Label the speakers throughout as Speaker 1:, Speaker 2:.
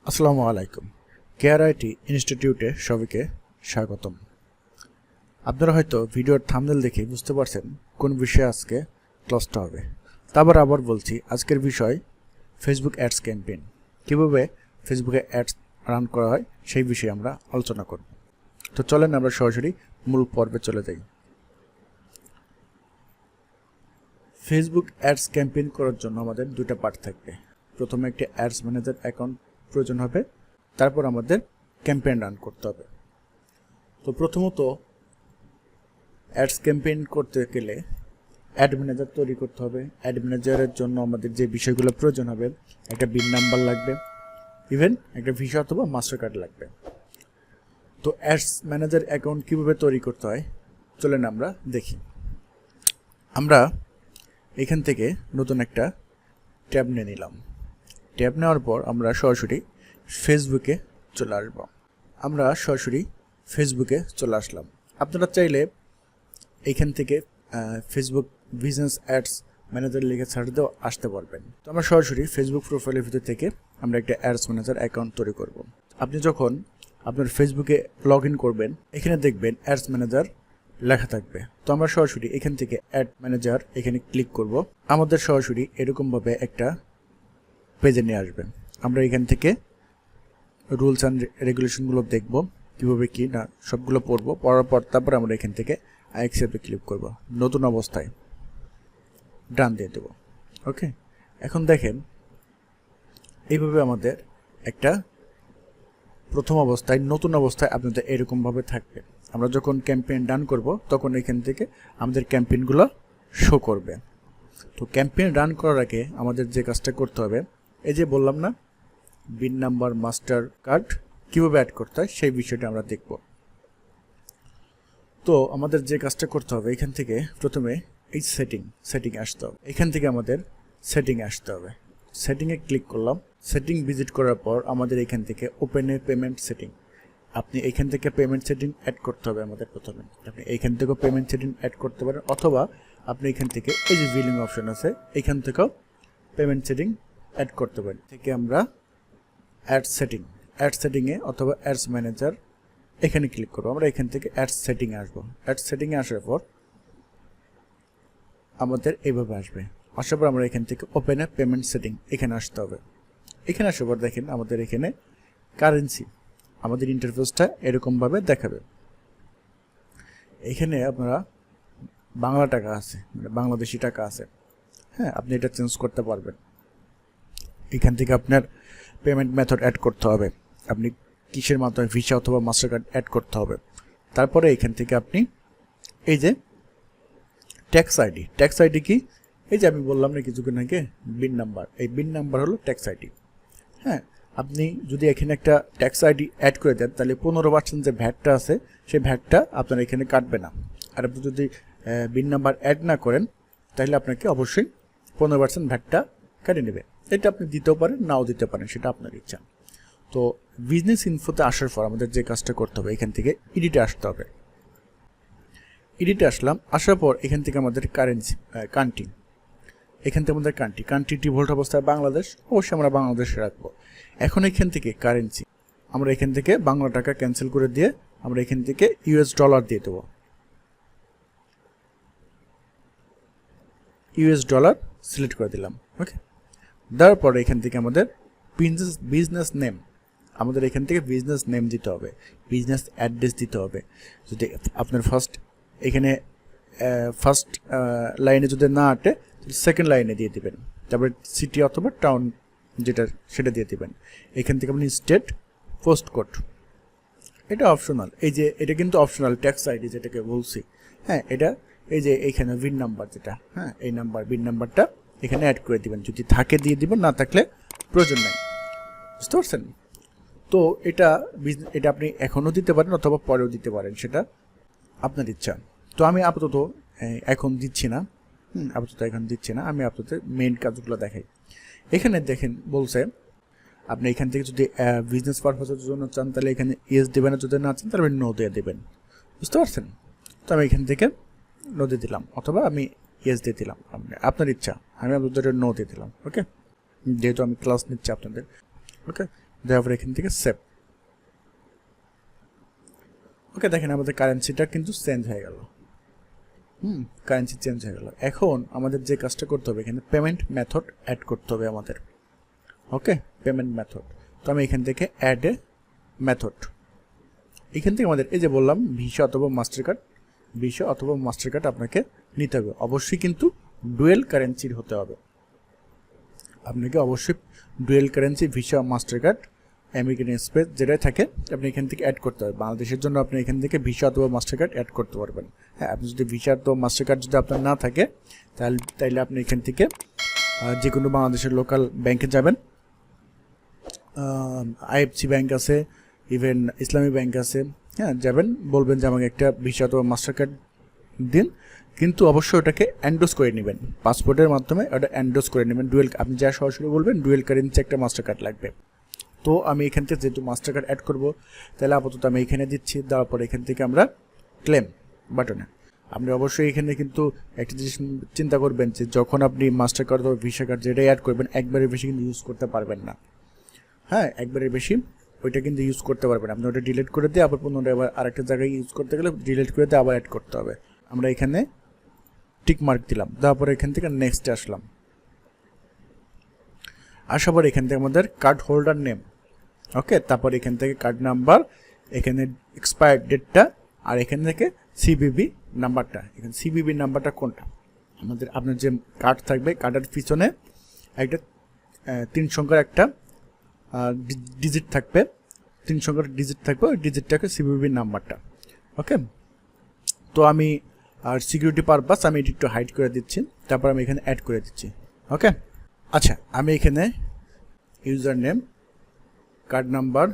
Speaker 1: আসসালামু আলাইকুম। কেআরআইটি ইনস্টিটিউটে সবাইকে স্বাগতম। আপনারা হয়তো ভিডিওর থাম্বনেল দেখে বুঝতে পারছেন কোন বিষয়ে আজকে ক্লাসটা হবে। তারপর আবার বলছি, আজকের বিষয় ফেসবুক অ্যাডস ক্যাম্পেইন। কীভাবে ফেসবুকে অ্যাডস রান করা হয় সেই বিষয়ে আমরা আলোচনা করব। তো চলেন আমরা সরাসরি মূল পর্বে চলে যাই। ফেসবুক অ্যাডস ক্যাম্পেইন করার জন্য আমাদের দুটো পার্ট থাকবে। প্রথমে একটি অ্যাডস ম্যানেজার অ্যাকাউন্ট প্রয়োজন হবে, তারপর আমাদের ক্যাম্পেইন রান করতে হবে। তো প্রথমত অ্যাডস ক্যাম্পেইন করতে গেলে অ্যাড ম্যানেজার তৈরি করতে হবে। অ্যাড ম্যানেজারের জন্য আমাদের যে বিষয়গুলো প্রয়োজন হবে, একটা বিন নাম্বার লাগবে, ইভেন একটা ভিসা অথবা মাস্টার কার্ড লাগবে। তো অ্যাডস ম্যানেজার অ্যাকাউন্ট কীভাবে তৈরি করতে হয় চলেন আমরা দেখি। আমরা এখান থেকে নতুন একটা ট্যাব নিয়ে নিলাম। ট্যাব নেওয়ার পর আমরা সরাসরি ফেসবুকে চলে আসব। আমরা সরাসরি ফেসবুকে চলে আসলাম। আপনারা চাইলে এইখান থেকে ফেসবুক বিজনেস অ্যাডস ম্যানেজার লিখে সার্চ দিয়েও আসতে পারবেন। তো আমরা সরাসরি ফেসবুক প্রোফাইলের ভিতর থেকে আমরা একটা অ্যাডস ম্যানেজার অ্যাকাউন্ট তৈরি করব। আপনি যখন আপনার ফেসবুকে লগ ইন করবেন, এখানে দেখবেন অ্যাডস ম্যানেজার লেখা থাকবে। তো আমরা সরাসরি এখান থেকে অ্যাড ম্যানেজার এখানে ক্লিক করব। আমাদের সরাসরি এরকমভাবে একটা পেজে নিয়ে আসবেন। আমরা এখান থেকে রুলস অ্যান্ড রেগুলেশনগুলো দেখব, কীভাবে কি না সবগুলো পড়বো। পড়ার পর তারপর আমরা এখান থেকে অ্যাকসেপ্টে ক্লিক করব। নতুন অবস্থায় ডান দিয়ে দেব। ওকে, এখন দেখেন এইভাবে আমাদের একটা প্রথম অবস্থায় নতুন অবস্থায় আপনাদের এরকমভাবে থাকবে। আমরা যখন ক্যাম্পেইন রান করব তখন এখান থেকে আমাদের ক্যাম্পেইনগুলো শো করবে। তো ক্যাম্পেইন রান করার আগে আমাদের যে কাজটা করতে হবে, এই যে বললাম না বিন নাম্বার মাস্টার কার্ড কীভাবে অ্যাড করতে হয় সেই বিষয়টা আমরা দেখব। তো আমাদের যে কাজটা করতে হবে, এখান থেকে প্রথমে এই সেটিং আসতে হবে। এখান থেকে আমাদের সেটিংয়ে আসতে হবে। সেটিংয়ে ক্লিক করলাম। সেটিং ভিজিট করার পর আমাদের এখান থেকে ওপেনে পেমেন্ট সেটিং, আপনি এখান থেকে পেমেন্ট সেটিং অ্যাড করতে হবে। আমাদের প্রথমে আপনি এইখান থেকেও পেমেন্ট সেটিং অ্যাড করতে পারেন, অথবা আপনি এখান থেকে এই যে বিলিং অপশন আছে এখান থেকেও পেমেন্ট সেটিং অ্যাড করতে পারেন। থেকে আমরা অ্যাড সেটিংয়ে অথবা অ্যাডস ম্যানেজার এখানে ক্লিক করবো। আমরা এখান থেকে অ্যাডস সেটিংয়ে আসবো। অ্যাডস সেটিংয়ে আসার পর আমাদের এইভাবে আসবে। আসার পর আমরা এখান থেকে ওপেন পেমেন্ট সেটিং এখানে আসতে হবে। এখানে আসার পর দেখেন আমাদের এখানে কারেন্সি, আমাদের ইন্টারফেসটা এরকমভাবে দেখাবে। এখানে আপনারা বাংলা টাকা আছে, মানে বাংলাদেশি টাকা আছে। হ্যাঁ, আপনি এটা চেঞ্জ করতে পারবেন। এখান থেকে আপনার পেমেন্ট মেথড অ্যাড করতে হবে, আপনি কিসের মাধ্যমে ভিসা অথবা মাস্টার কার্ড অ্যাড করতে হবে। তারপরে এখান থেকে আপনি এই যে ট্যাক্স আইডি কি, এই যে আমি বললাম না কিছুক্ষণ আগে বিন নাম্বার, এই বিন নাম্বার হলো ট্যাক্স আইডি। হ্যাঁ, আপনি যদি এখানে একটা ট্যাক্স আইডি অ্যাড করে দেন তাহলে 15% যে ভ্যাটটা আছে সেই ভ্যাটটা আপনার এখানে কাটবে না। আর আপনি যদি বিন নাম্বার অ্যাড না করেন তাহলে আপনাকে অবশ্যই 15% ভ্যাটটা কেটে নেবে। এটা আপনি দিতেও পারেন, নাও দিতে পারেন, সেটা আপনার ইচ্ছা। তো বিজনেস ইনফোতে আসার পর আমাদের যে কাজটা করতে হবে, এখান থেকে এডিটে আসতে হবে। এডিটে আসলাম, আসার পর এখান থেকে আমাদের কান্ট্রি, এখান থেকে আমাদের কান্ট্রি ডিফল্ট অবস্থায় বাংলাদেশ, অবশ্যই আমরা বাংলাদেশে রাখবো। এখন এখান থেকে কারেন্সি আমরা এখান থেকে বাংলা টাকা ক্যান্সেল করে দিয়ে আমরা এখান থেকে ইউএস ডলার দিয়ে দেবো। ইউএস ডলার সিলেক্ট করে দিলাম। ওকে, দেওয়ার পরে এখান থেকে আমাদের বিজনেস নেম, আমাদের এখান থেকে বিজনেস নেম দিতে হবে, বিজনেস অ্যাড্রেস দিতে হবে। যদি আপনার এখানে ফার্স্ট লাইনে যদি না আটে সেকেন্ড লাইনে দিয়ে দিবেন। তারপরে সিটি অথবা টাউন যেটা সেটা দিয়ে দিবেন। এখান থেকে আপনি স্টেট, পোস্ট কোড, এটা অপশনাল। এই যে এটা কিন্তু অপশনাল ট্যাক্স আইডি যেটাকে বলছি। হ্যাঁ, এটা এই যে এইখানে বিন নাম্বার যেটা, হ্যাঁ এই বিন নাম্বারটা এখানে অ্যাড করে দিবেন। যদি থাকে দিয়ে দিবেন, না থাকলে প্রয়োজন নেই। বুঝতে পারছেন? তো এটা আপনি এখনও দিতে পারেন অথবা পরেও দিতে পারেন, সেটা আপনার ইচ্ছা। তো আমি আপাতত এখন দিচ্ছি না, আমি আপাতত মেইন কাজগুলো দেখাই। এখানে দেখেন বলছে আপনি এখান থেকে যদি বিজনেস পারপাসের জন্য চান তাহলে এখানে ইয়েস দেবেন, যদি না চান তাহলে নো দিয়ে দেবেন। বুঝতে পারছেন? তো আমি এখান থেকে নো দিয়ে দিলাম, অথবা আমি ইয়েস দিয়ে দিলাম, আপনার ইচ্ছা। আমি আপনাদের নো দিয়ে দিলাম। ওকে, যেহেতু আমি ক্লাস নিচ্ছি আপনাদের। ওকে, দেওয়ার পর এখান থেকে সেভ। ওকে, দেখেন আমাদের কারেন্সিটা কিন্তু চেঞ্জ হয়ে গেল। কারেন্সি চেঞ্জ হয়ে গেল। এখন আমাদের যে কাজটা করতে হবে, এখানে পেমেন্ট মেথড অ্যাড করতে হবে আমাদের। ওকে, পেমেন্ট মেথড। তো আমি এখান থেকে অ্যাড এ মেথড, এখান থেকে আমাদের এই যে বললাম ভিসা অথবা মাস্টার কার্ড, ভিসা অথবা মাস্টার কার্ড আপনাকে নিতে হবে। অবশ্যই কিন্তু ডুয়েল কারেন্সির হতে হবে। আপনাকে অবশ্যই dual currency visa master card American express যেটাই থাকে আপনি এখান থেকে অ্যাড করতে হবে। বাংলাদেশের জন্য আপনি এখান থেকে ভিসা অথবা মাস্টার কার্ড অ্যাড করতে পারবেন। হ্যাঁ, আপনি যদি ভিসা অথবা মাস্টার কার্ড যদি আপনার না থাকে তাহলে আপনি এখান থেকে যে কোনো বাংলাদেশের লোকাল ব্যাংকে যাবেন, আইএফসি ব্যাংক আছে, ইভেন ইসলামী ব্যাংক আছে, হ্যাঁ যাবেন, বলবেন যে আমাকে একটা ভিসা অথবা মাস্টার কার্ড দিন, কিন্তু অবশ্যই ওটাকে এন্ডোজ করে নেবেন, পাসপোর্টের মাধ্যমে ওটা এন্ডোজ করে নেবেন। ডুয়েল, আপনি যা সরাসরি বলবেন ডুয়েল কারেন্সি একটা মাস্টার কার্ড লাগবে। তো আমি এখান থেকে যেহেতু মাস্টার কার্ড অ্যাড করবো, তাহলে আপাতত আমি এখানে দিচ্ছি। দেওয়ার পর এখান থেকে আমরা ক্লেম বাটনে, আপনি অবশ্যই এখানে কিন্তু একটা জিনিস চিন্তা করবেন যে যখন আপনি মাস্টার কার্ড অথবা ভিসা কার্ড যেটাই অ্যাড করবেন, একবারের বেশি কিন্তু ইউজ করতে পারবেন না। হ্যাঁ, একবারের বেশি ওইটা কিন্তু ইউজ করতে পারবেন। আপনি ওটা ডিলিট করে দিয়ে আবার পুনরায় আবার আরেকটা জায়গায় ইউজ করতে গেলে ডিলিট করে দিয়ে আবার অ্যাড করতে হবে। আমরা এখানে টিক মার্ক দিলাম, দেওয়ার পরে এখান থেকে নেক্সটে আসলাম। আসার পর এখান থেকে আমাদের কার্ড হোল্ডার নেম, ওকে, তারপর এখান থেকে কার্ড নাম্বার, এখানে এক্সপায়ার ডেটটা, আর এখান থেকে সিবিবি নাম্বারটা। এখানে সিবিবি নাম্বারটা কোনটা, আপনার যে কার্ড থাকবে কার্ডের পিছনে একটা 3 সংখ্যার একটা ডিজিট থাকবে, 3 সংখ্যার ডিজিট থাকবে, ওই ডিজিটটাকে সিবিবি নাম্বারটা। ওকে, তো আমি আর সিকিউরিটি পারপাস আমি এটি একটু হাইড করে দিচ্ছি, তারপর আমি এখানে অ্যাড করে দিচ্ছি। ওকে, আচ্ছা, আমি এখানে user name, card number,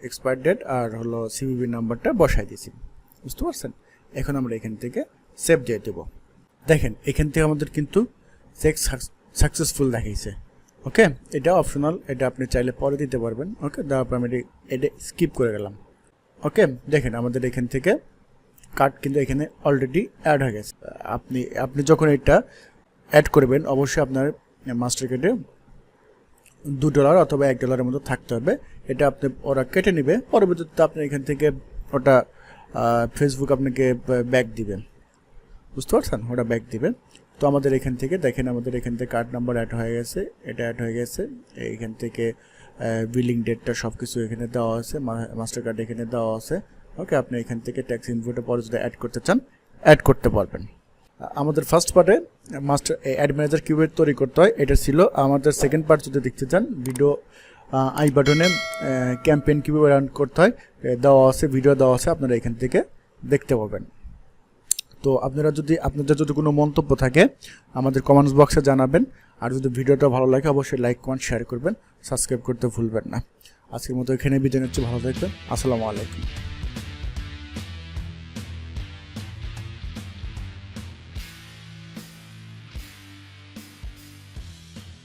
Speaker 1: expire date আর হলো সিবিবি নাম্বারটা বসাই দিয়েছি, বুঝতে পারছেন। এখন আমরা এখান থেকে সেভ দিয়ে দেবো। দেখেন এখান থেকে আমাদের কিন্তু চেক সাকসেসফুল দেখাইছে। ওকে, এটা অপশনাল, এটা আপনি চাইলে পরে দিতে পারবেন। ওকে, তারপর আমি এটা স্কিপ করে গেলাম। ওকে, দেখেন আমাদের এখান থেকে কার্ড কিন্তু এখানে অলরেডি অ্যাড হয়ে গেছে। আপনি যখন এটা অ্যাড করবেন অবশ্যই আপনার মাস্টার কার্ডে $2 অথবা $1 মতো থাকতে হবে। এটা ওরা কেটে নেবে, পরবর্তীতে আপনি এখান থেকে ওটা ফেসবুক আপনাকে ব্যাক দিবে, বুঝতে পারছেন, ওটা ব্যাক দিবে। তো আমাদের এখান থেকে দেখেন আমাদের এখান থেকে কার্ড নাম্বার অ্যাড হয়ে গেছে, এটা অ্যাড হয়ে গেছে। এখান থেকে বিলিং ডেটটা সব কিছু এখানে দেওয়া আছে, মাস্টার কার্ড এখানে দেওয়া আছে। ওকে, আপনি এখান থেকে ট্যাক্স ইনভয়েসটা পরে যদি অ্যাড করতে চান অ্যাড করতে পারবেন। আমাদের ফার্স্ট পার্টে মাস্টার অ্যাড ম্যানেজার কিভাবে তৈরি করতে হয় এটা ছিল। আমাদের সেকেন্ড পার্ট যদি দেখতে চান, ভিডিও আই বাটনে ক্যাম্পেইন কীভাবে রান করতে হয় দেওয়া আছে, ভিডিও দেওয়া আছে, আপনারা এখান থেকে দেখতে পাবেন। তো আপনাদের যদি কোনো মন্তব্য থাকে আমাদের কমেন্টস বক্সে জানাবেন। আর যদি ভিডিওটা ভালো লাগে অবশ্যই লাইক, কমেন্ট, শেয়ার করবেন, সাবস্ক্রাইব করতে ভুলবেন না। আজকের মতো এখানে বিদায় নিচ্ছি, ভালো থাকবেন, আসসালামু আলাইকুম।